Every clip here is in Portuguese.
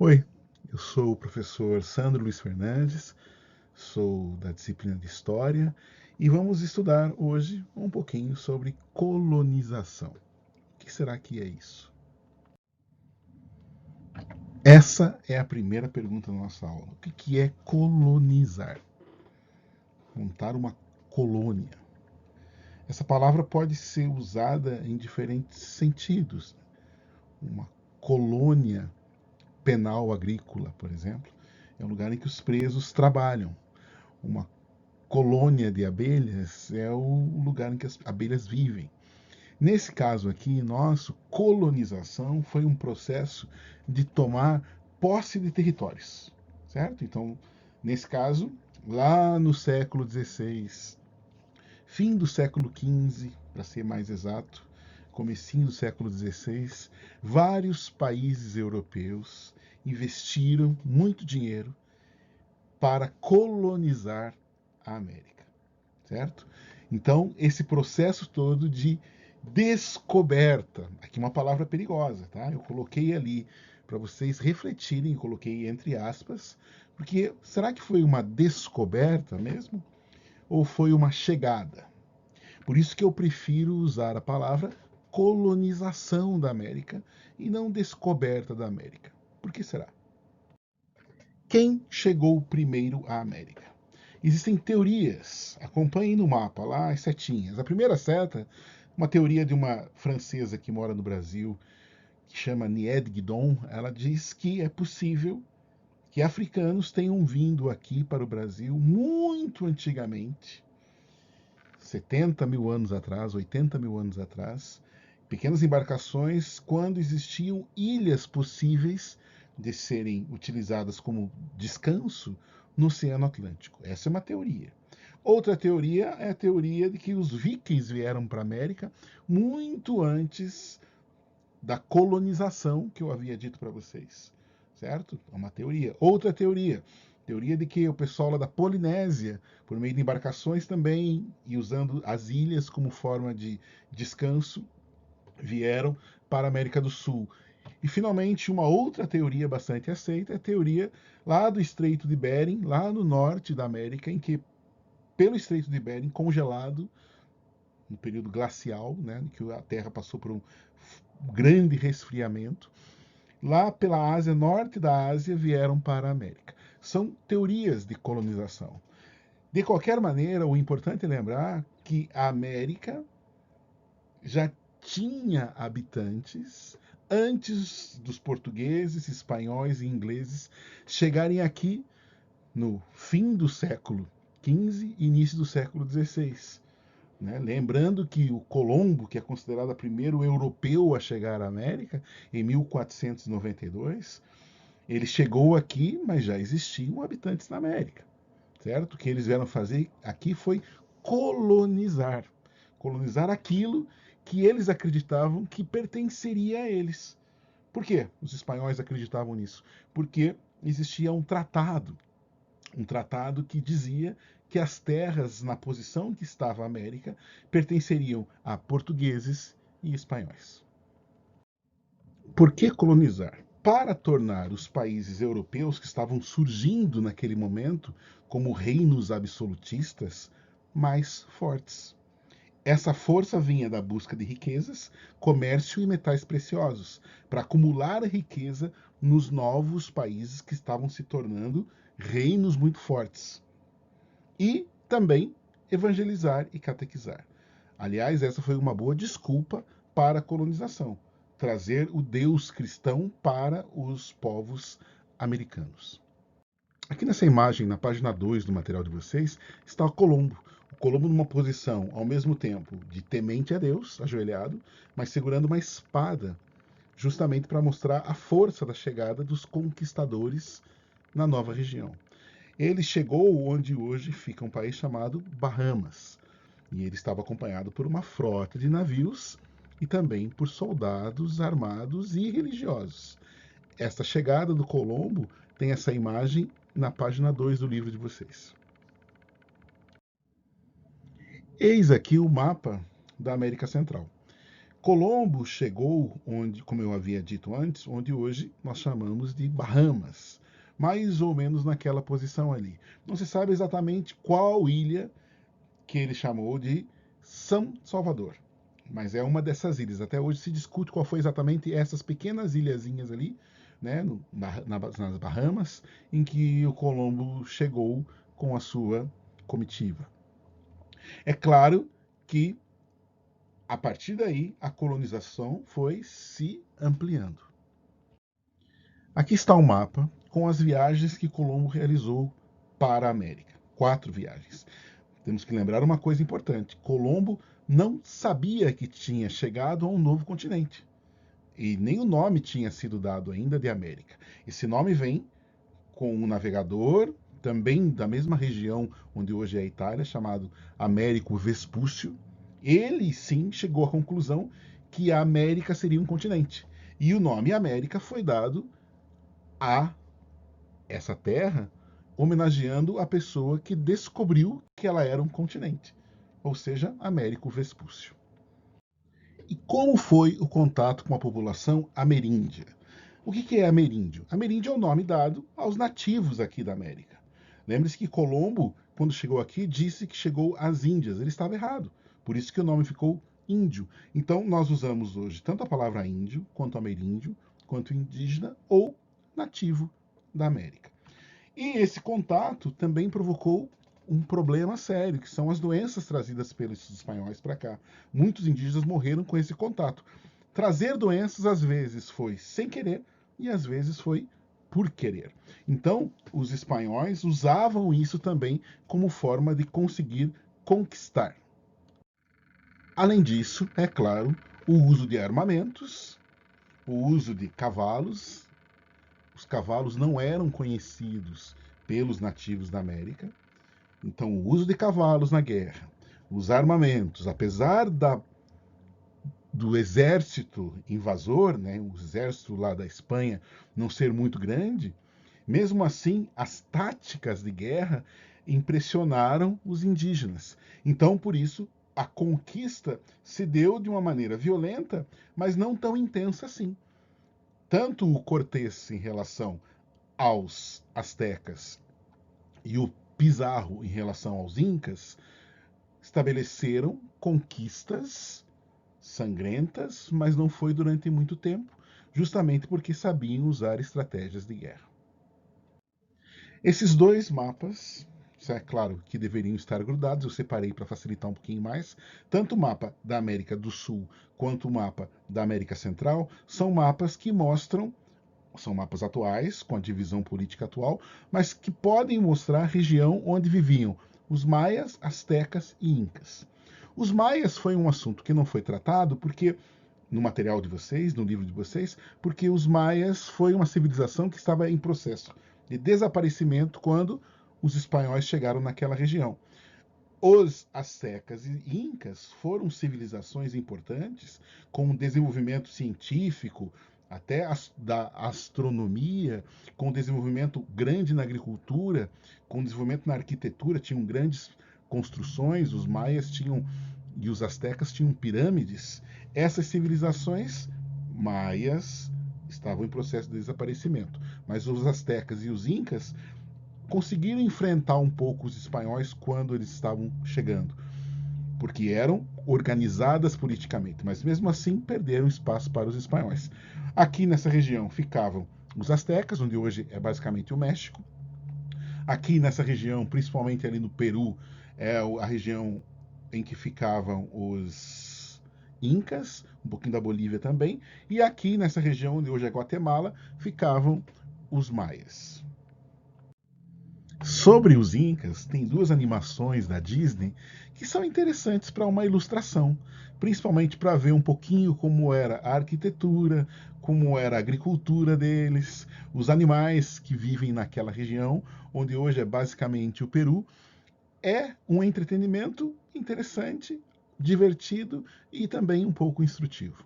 Oi, eu sou o professor Sandro Luiz Fernandes, sou da disciplina de História e vamos estudar hoje um pouquinho sobre colonização. O que será que é isso? Essa é a primeira pergunta da nossa aula. O que é colonizar? Montar uma colônia. Essa palavra pode ser usada em diferentes sentidos. Uma colônia penal agrícola, por exemplo, é um lugar em que os presos trabalham. Uma colônia de abelhas é o lugar em que as abelhas vivem. Nesse caso aqui, nosso, colonização foi um processo de tomar posse de territórios, certo? Então, nesse caso, lá no século XVI, fim do século XV, para ser mais exato, comecinho do século XVI, vários países europeus investiram muito dinheiro para colonizar a América, certo? Então, esse processo todo de descoberta, aqui uma palavra perigosa, tá? Eu coloquei ali para vocês refletirem, coloquei entre aspas, porque será que foi uma descoberta mesmo? Ou foi uma chegada? Por isso que eu prefiro usar a palavra colonização da América e não descoberta da América. Por que será? Quem chegou primeiro à América? Existem teorias. Acompanhem no mapa lá as setinhas. A primeira seta, uma teoria de uma francesa que mora no Brasil, que chama Nied Guidon, ela diz que é possível que africanos tenham vindo aqui para o Brasil muito antigamente, 70 mil anos atrás, 80 mil anos atrás, pequenas embarcações, quando existiam ilhas possíveis de serem utilizadas como descanso no Oceano Atlântico. Essa é uma teoria. Outra teoria é a teoria de que os vikings vieram para a América muito antes da colonização que eu havia dito para vocês, certo? É uma teoria. Outra teoria, teoria de que o pessoal lá da Polinésia, por meio de embarcações também e usando as ilhas como forma de descanso, vieram para a América do Sul. E finalmente, uma outra teoria bastante aceita é a teoria lá do Estreito de Bering, lá no norte da América, em que pelo Estreito de Bering, congelado no período glacial, né, em que a Terra passou por um grande resfriamento, lá pela Ásia, norte da Ásia, vieram para a América. São teorias de colonização. De qualquer maneira, o importante é lembrar que a América já tinha habitantes antes dos portugueses, espanhóis e ingleses chegarem aqui no fim do século XV e início do século XVI. Né? Lembrando que o Colombo, que é considerado o primeiro europeu a chegar à América, em 1492, ele chegou aqui, mas já existiam habitantes na América, certo? O que eles vieram fazer aqui foi colonizar. Colonizar aquilo que eles acreditavam que pertenceria a eles. Por quê? Os espanhóis acreditavam nisso? Porque existia um tratado que dizia que as terras na posição que estava a América pertenceriam a portugueses e espanhóis. Por que colonizar? Para tornar os países europeus que estavam surgindo naquele momento como reinos absolutistas mais fortes. Essa força vinha da busca de riquezas, comércio e metais preciosos, para acumular a riqueza nos novos países que estavam se tornando reinos muito fortes. E também evangelizar e catequizar. Aliás, essa foi uma boa desculpa para a colonização, trazer o Deus cristão para os povos americanos. Aqui nessa imagem, na página 2 do material de vocês, está o Colombo. O Colombo numa posição, ao mesmo tempo, de temente a Deus, ajoelhado, mas segurando uma espada, justamente para mostrar a força da chegada dos conquistadores na nova região. Ele chegou onde hoje fica um país chamado Bahamas. E ele estava acompanhado por uma frota de navios e também por soldados armados e religiosos. Esta chegada do Colombo tem essa imagem na página 2 do livro de vocês. Eis aqui o mapa da América Central. Colombo chegou onde, como eu havia dito antes, onde hoje nós chamamos de Bahamas, mais ou menos naquela posição ali. Não se sabe exatamente qual ilha que ele chamou de São Salvador, mas é uma dessas ilhas. Até hoje se discute qual foi exatamente essas pequenas ilhazinhas ali, né, nas Bahamas, em que o Colombo chegou com a sua comitiva. É claro que a partir daí a colonização foi se ampliando. Aqui está o mapa com as viagens que Colombo realizou para a América. 4 viagens. Temos que lembrar uma coisa importante: Colombo não sabia que tinha chegado a um novo continente. E nem o nome tinha sido dado ainda de América. Esse nome vem com um navegador, também da mesma região onde hoje é a Itália, chamado Américo Vespúcio. Ele sim chegou à conclusão que a América seria um continente. E o nome América foi dado a essa terra, homenageando a pessoa que descobriu que ela era um continente, ou seja, Américo Vespúcio. E como foi o contato com a população ameríndia? O que é ameríndio? Ameríndio é o nome dado aos nativos aqui da América. Lembre-se que Colombo, quando chegou aqui, disse que chegou às Índias. Ele estava errado. Por isso que o nome ficou índio. Então, nós usamos hoje tanto a palavra índio, quanto ameríndio, quanto indígena ou nativo da América. E esse contato também provocou um problema sério, que são as doenças trazidas pelos espanhóis para cá. Muitos indígenas morreram com esse contato. Trazer doenças, às vezes, foi sem querer e às vezes foi por querer. Então, os espanhóis usavam isso também como forma de conseguir conquistar. Além disso, é claro, o uso de armamentos, o uso de cavalos. Os cavalos não eram conhecidos pelos nativos da América. Então, o uso de cavalos na guerra, os armamentos, apesar do exército invasor, né, o exército lá da Espanha não ser muito grande, mesmo assim, as táticas de guerra impressionaram os indígenas. Então, por isso, a conquista se deu de uma maneira violenta, mas não tão intensa assim. Tanto o Cortés em relação aos astecas e o Pizarro em relação aos incas estabeleceram conquistas sangrentas, mas não foi durante muito tempo, justamente porque sabiam usar estratégias de guerra. Esses dois mapas, é claro que deveriam estar grudados, eu separei para facilitar um pouquinho mais. Tanto o mapa da América do Sul quanto o mapa da América Central são mapas que mostram, são mapas atuais, com a divisão política atual, mas que podem mostrar a região onde viviam os maias, astecas e incas. Os maias foi um assunto que não foi tratado porque no material de vocês, no livro de vocês, porque os maias foi uma civilização que estava em processo de desaparecimento quando os espanhóis chegaram naquela região. Os astecas e incas foram civilizações importantes com um desenvolvimento científico, até da astronomia, com um desenvolvimento grande na agricultura, com um desenvolvimento na arquitetura, tinham grandes construções, os maias tinham e os astecas tinham pirâmides. Essas civilizações maias estavam em processo de desaparecimento, mas os astecas e os incas conseguiram enfrentar um pouco os espanhóis quando eles estavam chegando, porque eram organizadas politicamente, mas mesmo assim perderam espaço para os espanhóis. Aqui nessa região ficavam os astecas, onde hoje é basicamente o México. Aqui nessa região, principalmente ali no Peru, é a região em que ficavam os incas, um pouquinho da Bolívia também, e aqui nessa região onde hoje é Guatemala, ficavam os maias. Sobre os incas, tem duas animações da Disney que são interessantes para uma ilustração, principalmente para ver um pouquinho como era a arquitetura, como era a agricultura deles, os animais que vivem naquela região, onde hoje é basicamente o Peru. É um entretenimento interessante, divertido e também um pouco instrutivo.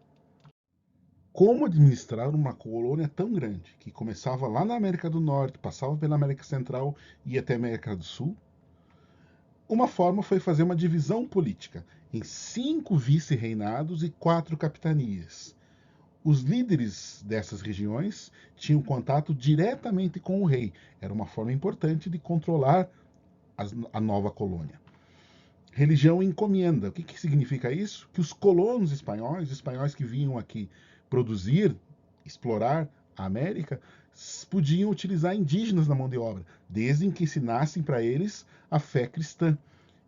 Como administrar uma colônia tão grande, que começava lá na América do Norte, passava pela América Central e até a América do Sul? Uma forma foi fazer uma divisão política em 5 vice-reinados e 4 capitanias. Os líderes dessas regiões tinham contato diretamente com o rei. Era uma forma importante de controlar a nova colônia. Religião e encomenda. O que significa isso? Que os colonos espanhóis, os espanhóis que vinham aqui produzir, explorar a América, podiam utilizar indígenas na mão de obra, desde que ensinassem para eles a fé cristã,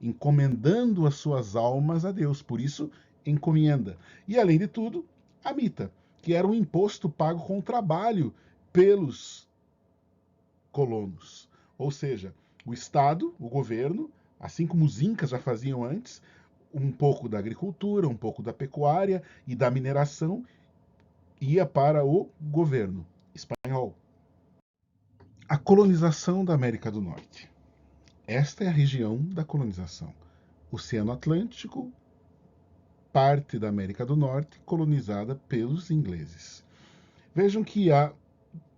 encomendando as suas almas a Deus. Por isso, encomenda. E, além de tudo, a mita, que era um imposto pago com trabalho pelos colonos. Ou seja, o Estado, o governo, assim como os incas já faziam antes, um pouco da agricultura, um pouco da pecuária e da mineração ia para o governo espanhol. A colonização da América do Norte. Esta é a região da colonização. Oceano Atlântico, parte da América do Norte colonizada pelos ingleses. Vejam que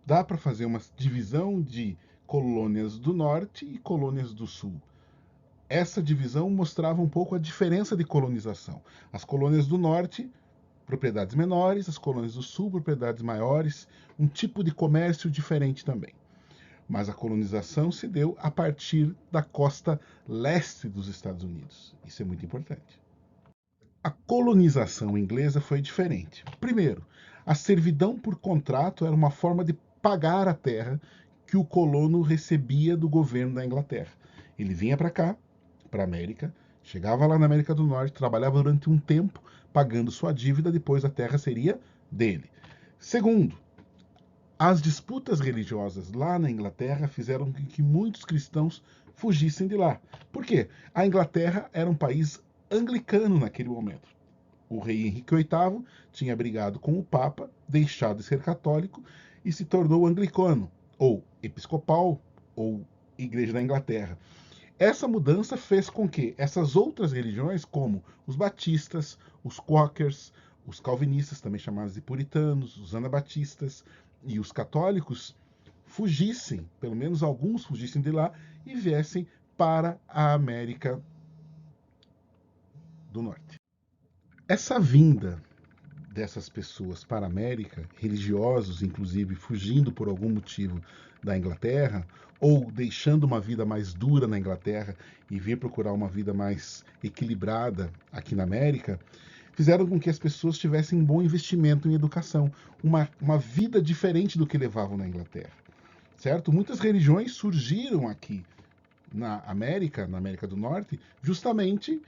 dá para fazer uma divisão de colônias do Norte e colônias do Sul. Essa divisão mostrava um pouco a diferença de colonização. As colônias do Norte, propriedades menores, as colônias do Sul, propriedades maiores, um tipo de comércio diferente também. Mas a colonização se deu a partir da costa leste dos Estados Unidos. Isso é muito importante. A colonização inglesa foi diferente. Primeiro, a servidão por contrato era uma forma de pagar a terra que o colono recebia do governo da Inglaterra. Ele vinha para cá, para a América, chegava lá na América do Norte, trabalhava durante um tempo, pagando sua dívida, depois a terra seria dele. Segundo, as disputas religiosas lá na Inglaterra fizeram com que muitos cristãos fugissem de lá. Por quê? A Inglaterra era um país anglicano naquele momento. O rei Henrique VIII tinha brigado com o Papa, deixado de ser católico e se tornou anglicano, ou episcopal, ou Igreja da Inglaterra. Essa mudança fez com que essas outras religiões, como os batistas, os quakers, os calvinistas, também chamados de puritanos, os anabatistas e os católicos, fugissem, pelo menos alguns fugissem de lá e viessem para a América do Norte. Essa vinda dessas pessoas para a América, religiosos inclusive, fugindo por algum motivo da Inglaterra, ou deixando uma vida mais dura na Inglaterra e vir procurar uma vida mais equilibrada aqui na América, fizeram com que as pessoas tivessem um bom investimento em educação, uma vida diferente do que levavam na Inglaterra, certo? Muitas religiões surgiram aqui na América do Norte, justamente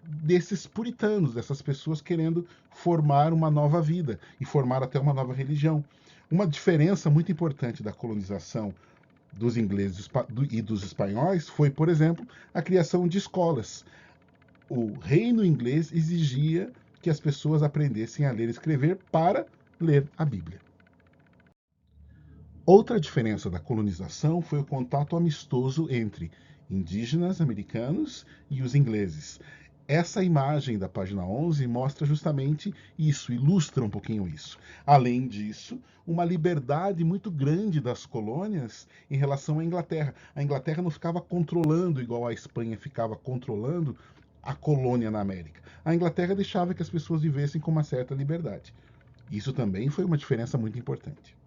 desses puritanos, dessas pessoas querendo formar uma nova vida e formar até uma nova religião. Uma diferença muito importante da colonização dos ingleses e dos espanhóis foi, por exemplo, a criação de escolas. O reino inglês exigia que as pessoas aprendessem a ler e escrever para ler a Bíblia. Outra diferença da colonização foi o contato amistoso entre indígenas americanos e os ingleses. Essa imagem da página 11 mostra justamente isso, ilustra um pouquinho isso. Além disso, uma liberdade muito grande das colônias em relação à Inglaterra. A Inglaterra não ficava controlando, igual a Espanha ficava controlando, a colônia na América. A Inglaterra deixava que as pessoas vivessem com uma certa liberdade. Isso também foi uma diferença muito importante.